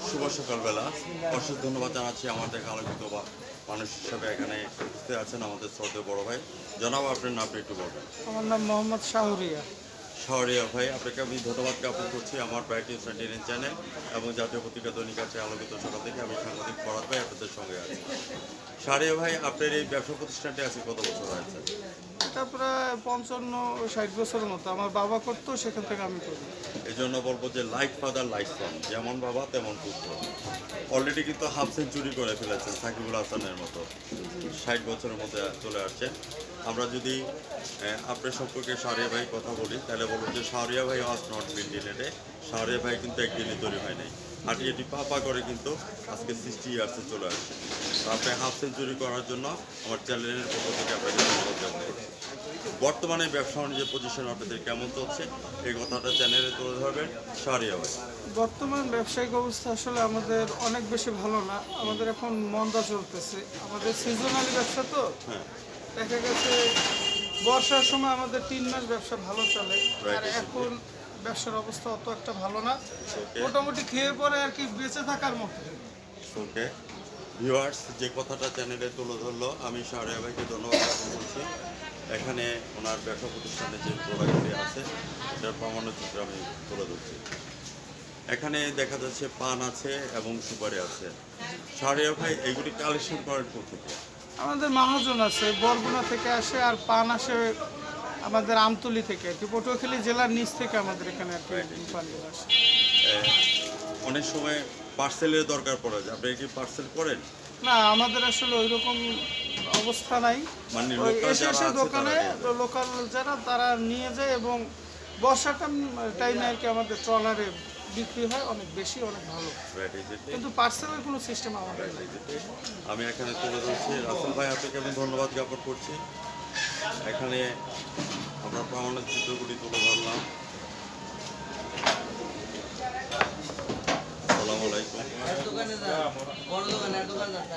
শুভ সকালবেলা। অশেষ ধন্যবাদ জানাচ্ছি আমাদের আলোকিত বা মানুষ হিসাবে এখানে উপস্থিত আছেন আমাদের শ্রদ্ধেয় বড় ভাই। জনাব, আপনার নামটা একটু বলবেন। আমার নাম মোহাম্মদ শাহরিয়া। শহরিয়া ভাই, আপনাকে আমি ধন্যবাদ জ্ঞাপন করছি আমার ব্রাইট নিউজ চ্যানেল এবং জাতীয় পত্রিকা দৈনিক আছে আলোকিত সকাল থেকে। আমি সাংবাদিক ফরাদ ভাই আপনাদের সঙ্গে আছি। শাহরিয়া ভাই, আপনার এই ব্যবসা প্রতিষ্ঠানটি আছে কত বছর হয়েছে? এটা প্রায় 55-60 বছরের মতো আমার বাবা করতো, সেখান থেকে আমি করি। এই জন্য বলবো যে লাইক ফাদার লাইক সন, যেমন বাবা তেমন পুত্র। অলরেডি কিন্তু হাফ সেঞ্চুরি করে ফেলেছেন সাকিবুল হাসানের মতো, 60 বছরের মধ্যে চলে আসছে। আমরা যদি আপনার সম্পর্কে শাহরিয়া ভাই কথা বলি তাহলে বলবো যে শাহরিয়া ভাই was not build in a day. Shahria ভাই কিন্তু একদিনে তৈরি হয় নাই, হাঁটি হাঁটি পা করে কিন্তু আজকে 60 ইয়ার্সে চলে আসছে। তো আপনি হাফ সেঞ্চুরি করার জন্য আমার চ্যানেলের পক্ষ থেকে আপনাকে ধন্যবাদ জ্ঞাপন করছি। বর্তমানে ব্যবসা বাণিজ্যের পজিশন আপনাদের কেমন চলছে এই কথাটা চ্যানেলে তুলে ধরবেন শাহরিয়া ভাই। বর্তমান ব্যবসায়িক অবস্থা আসলে আমাদের অনেক বেশি ভালো না, আমাদের এখন মন্দা চলতেছে। আমাদের সিজনালি ব্যবসা তো, হ্যাঁ, দেখা গেছে বর্ষার সময় আমাদের 3 মাস ব্যবসা ভালো চলে। আর এখন ব্যবসার অবস্থা অত একটা ভালো না, মোটামুটি খেয়ে পরে আর কি বেঁচে থাকার মতো। ওকে ভিউয়ার্স, যে কথাটা চ্যানেলে তুলে ধরলো আমি শাহরিয়া ভাইকে ধন্যবাদ জ্ঞাপন করছি। এখানে ওনার ব্যবসা প্রতিষ্ঠানে যে প্রোডাক্টটি আছে এটার প্রামাণ্য চিত্র আমি তুলে ধরছি। এখানে দেখা যাচ্ছে পান আছে এবং সুপারি আছে। শাহরিয়া ভাই, এইগুলি কালেকশন করেন কোথেকে? আমাদের মহাজন আছে, বরগুনা থেকে আসে, আর পান আসে আমাদের আমতলী থেকে আর কি, পটুয়াখালী জেলার নিচ থেকে আমাদের এখানে আর কি পানগুলো আসে। অনেক সময় পার্সেলের দরকার পড়ে যায়, আপনি কি পার্সেল করেন? না, আমাদের আসলে ওই রকম অবস্থা নাই। মানে ওই লোকাল এসে যারা এসে আছে দোকানে তারা নিয়ে যায়। লোকাল যারা তারা নিয়ে যায়, এবং বর্ষার টাইমে আর কি আমাদের ট্রলারে বিক্রি হয় অনেক বেশি, অনেক ভালো। Right, exactly. কিন্তু পার্সেলের কোনো সিস্টেম আমাদের Right, নাই। exactly. আমি এখানে তুলে ধরছি। রাসেল ভাই, আপনাকে আমি ধন্যবাদ জ্ঞাপন করছি। এখানে আমরা প্রামাণ্য চিত্রগুলি তুলে ধরলাম। আসসালামু আলাইকুম।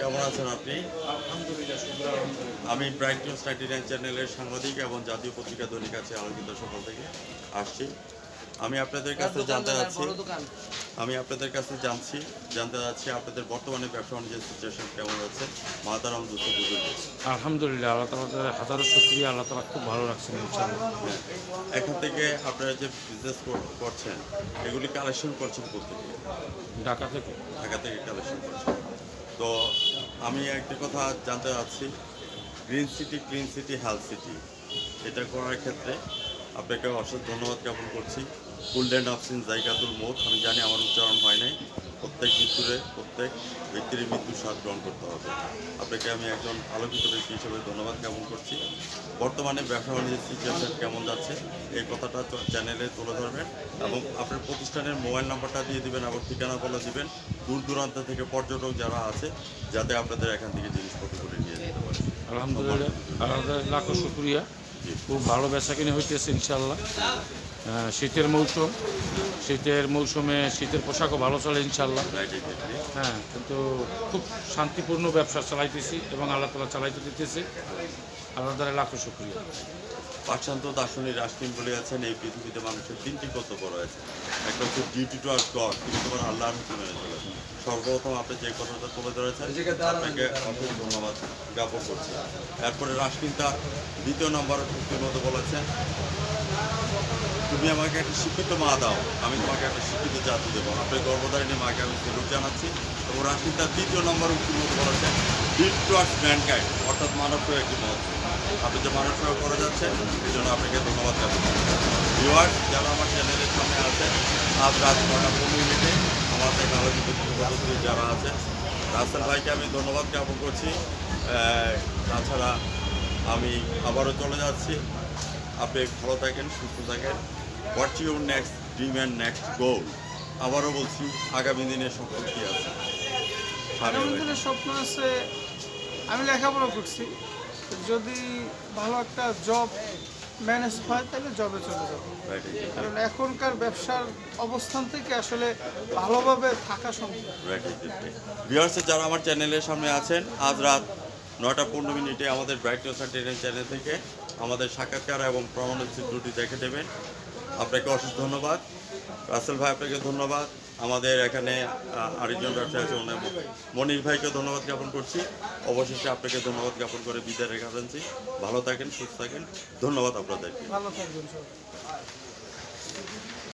কেমন আছেন আপনি? আমি ব্রাইট নিউজ 99 চ্যানেলের সাংবাদিক এবং জাতীয় পত্রিকা দৈনিক আছে আলোকিত সকাল থেকে আসছি। আমি আপনাদের কাছে জানতে চাচ্ছি আপনাদের বর্তমানে ব্যবসা বাণিজ্যের সিচুয়েশন কেমন আছে? মাতারাম দুস্থ বুজুর্গ। আলহামদুলিল্লাহ, আল্লাহ তাআলার হাজারো শুকরিয়া, আল্লাহ তাআলা খুব ভালো রাখছেন ইনশাআল্লাহ। এখান থেকে আপনারা যে বিজনেস করছেন এগুলি কালেকশন করছেন কোথেকে? ঢাকা থেকে। ঢাকা থেকে কালেকশন করছেন। তো আমি একটা কথা জানতে চাচ্ছি, green city clean city health city এটা করার ক্ষেত্রে আপনাকে অশেষ ধন্যবাদ জ্ঞাপন করছি। কুলডেন্ট অপশন জায়গাতুল মৌত, আমি জানি আমার উচ্চারণ হয় নাই। প্রত্যেক ব্যক্তির মৃত্যুর স্বাদ গ্রহণ করতে হবে। আপনাকে আমি একজন আলোকিত ব্যক্তি হিসেবে ধন্যবাদ জ্ঞাপন করছি। বর্তমানে ব্যবসা বাণিজ্যের সিচুয়েশন কেমন যাচ্ছে এই কথাটা চ্যানেলে তুলে ধরবেন এবং আপনার প্রতিষ্ঠানের মোবাইল নাম্বারটা দিয়ে দিবেন এবং ঠিকানা বলে দিবেন, দূর দূরান্ত থেকে পর্যটক যারা আছে যাতে আপনাদের এখান থেকে জিনিসপত্র করে নিয়ে যেতে পারে। আলহামদুলিল্লাহ, আল্লাহ লাখো শুকরিয়া। খুব ভালো বেচাকিনি হইতেছে ইনশাআল্লাহ। শীতের মৌসুমে শীতের পোশাকও ভালো চলে ইনশাআল্লাহ। হ্যাঁ, কিন্তু খুব শান্তিপূর্ণ ব্যবসা চালাইতেছি এবং আল্লাহ তাআলা চালাইতে দিতেছে। আল্লাহ তাআলা লাখো শুকরিয়া। পাশ্চাত্য দার্শনিক রাষ্ট্র বলে আছেন এই পৃথিবীতে মানুষের 3টি কর্তব্য রয়েছে। একটা হচ্ছে ডিউটি টু আর গড, তিনি তোমার আল্লাহর হুকুম মেনে চলে। সর্বপ্রথম আপনি যে কথাটা তুলে ধরেছেন আপনাকে অনেক ধন্যবাদ জ্ঞাপন করছি। এরপরে রাষ্ট্রচিন্তা 2 নম্বর উক্তির মধ্যে বলেছেন, তুমি আমাকে একটা শিক্ষিত মা দাও, আমি তোমাকে একটা শিক্ষিত জাতি দেবো। আপনার গর্ভধারিণী মাকে আমি সেলুট জানাচ্ছি। এবং রাষ্ট্রচিন্তা 2 নম্বর উক্তির মধ্যে বলেছেন, লিড টুয়ার্ডস ম্যানকাইন্ড, অর্থাৎ মানব সেবা একটি মহৎ। আপনি যে মানুষ সেবা করে যাচ্ছেন এই জন্য আপনাকে ধন্যবাদ জ্ঞাপন করছি। ভিউয়ার্স যারা আমার চ্যানেলের সামনে আছেন, আজ রাত 9:15 আমাদের আলোচিত সদস্য যারা আছেন, রাসেল ভাইকে আমি ধন্যবাদ জ্ঞাপন করছি। তাছাড়া আমি আবারও চলে যাচ্ছি। আপনি ভালো থাকেন, সুস্থ থাকেন। What's your next dream and next গোল? আবারও বলছি, আগামী দিনের স্বপ্ন কী আছে? আগামী দিনের স্বপ্ন আছে, আমি লেখাপড়া করছি, যদি ভালো একটা জব ম্যানেজ হয় তাহলে জবে চলে যাবো। কারণ এখনকার ব্যবসার অবস্থান থেকে আসলে ভালোভাবে থাকা সম্ভব। ভিউয়ার্স যারা আমার চ্যানেলের সামনে আছেন, আজ রাত 9:15 আমাদের ব্রাইট নিউজ চ্যানেল থেকে আমাদের সাক্ষাৎকার এবং প্রমাণের চিত্রটি দেখে দেবেন। আপনাকে অশেষ ধন্যবাদ। রাসেল ভাই, আপনাকে ধন্যবাদ। আমাদের এখানে আরেকজন ব্যবসায়ী আছে মনির ভাইকে ধন্যবাদ জ্ঞাপন করছি। অবশেষে আপনাকে ধন্যবাদ জ্ঞাপন করে বিদায় রেখে ফেলছি। ভালো থাকেন, সুস্থ থাকেন। ধন্যবাদ আপনাদেরকে। ভালো থাকবেন সবাই।